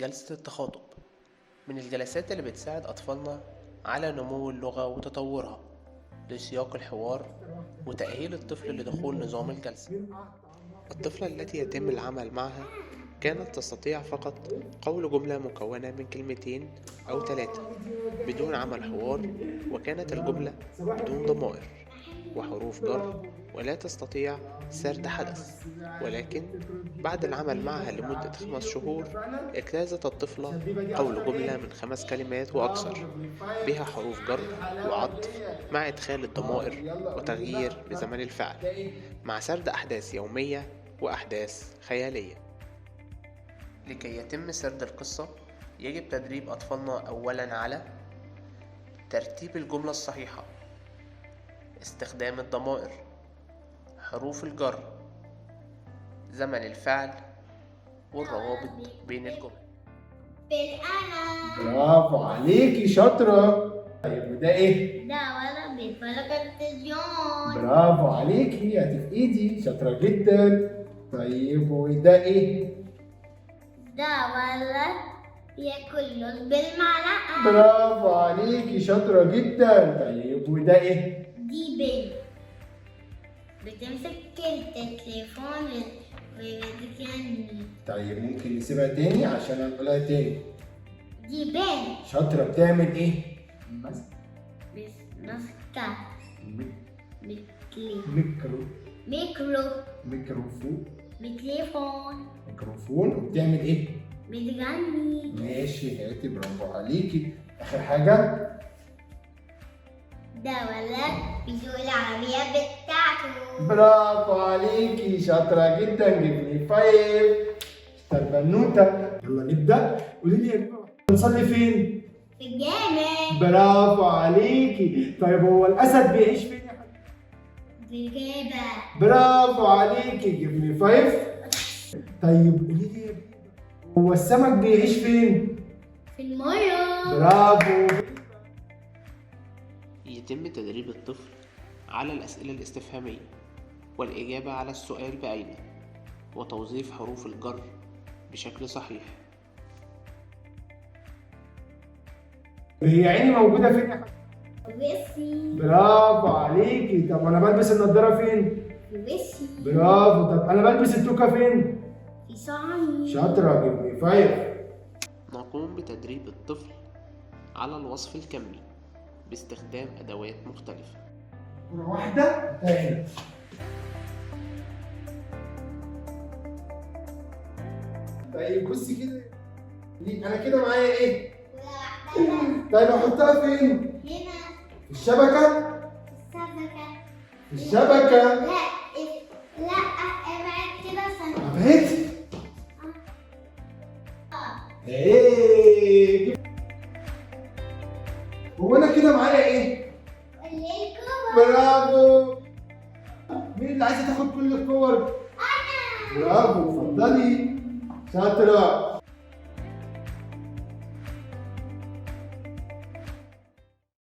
جلسة التخاطب من الجلسات اللي بتساعد أطفالنا على نمو اللغة وتطورها لسياق الحوار وتأهيل الطفل لدخول نظام الجلسة. الطفلة التي يتم العمل معها كانت تستطيع فقط قول جملة مكونة من كلمتين أو 3 بدون عمل حوار، وكانت الجملة بدون ضمائر وحروف جر، ولا تستطيع سرد حدث. ولكن بعد العمل معها لمدة 5 شهور اجتازت الطفلة قول جملة من 5 كلمات وأكثر بها حروف جر وعطف مع إدخال الضمائر وتغيير بزمن الفعل مع سرد أحداث يومية وأحداث خيالية. لكي يتم سرد القصة يجب تدريب أطفالنا أولا على ترتيب الجملة الصحيحة، استخدام الضمائر، حروف الجر، زمن الفعل، والروابط بين الجمل. بالقلم. برافو عليكي، شاطرة. طيب وده ايه؟ ده ولد بيتفرج على التلفزيون. برافو عليكي، هاتي في ايدي، شاطرة جدا. طيب وده ايه؟ ده ولد بياكل رز بالمعلقة. برافو عليكي، شاطرة جدا. طيب وده ايه؟ دي بنت بتمسك التليفون وبتغني. طيب ممكن نسيبها تاني عشان نقولها تاني. دي بنت شاطرة، بتعمل ايه؟ ماسكة ميكرو ميكروفون ميكروفون بتليفون وبتعمل ايه؟ بتغني. ماشي، هاتي، برافو عليكي. اخر حاجة. ده ولد بيسوق العربية بتاعته. برافو عليكي، شاطرة جدا، جبني 5. طب بنوتة، يلا نبدأ. قولي لي يا جماعة، بنصلي فين؟ في الجامع. برافو عليكي. طيب هو الأسد بيعيش فين يا حبيبي؟ في الغابة. برافو عليكي، جبني 5. طيب قولي لي يا بيبا، هو السمك بيعيش فين؟ في المية. برافو. يتم تدريب الطفل على الأسئلة الاستفهامية والإجابة على السؤال بأين، وتوظيف حروف الجر بشكل صحيح. هي عيني موجودة فين يا حبيبي؟ وشي. برافو عليكي. طب أنا بلبس النضارة فين؟ في وشي. برافو. طب أنا بلبس التوكة فين؟ في صعيد. شاطرة، جبني 5. نقوم بتدريب الطفل على الوصف الكمي باستخدام أدوات مختلفة. مرة واحدة هنا. طيب بصي كده، أنا كده معايا إيه؟ طيب أحطها فين؟ هنا. في الشبكة؟ السمكة. في الشبكة. لا لا ابعد كده ثانية. أبعد. إيه؟ هو أنا كده معايا إيه؟ الليكو. برافو. مين اللي عايزة تاخد كل الكور؟ أنا. برافو، اتفضلي. شاطرة.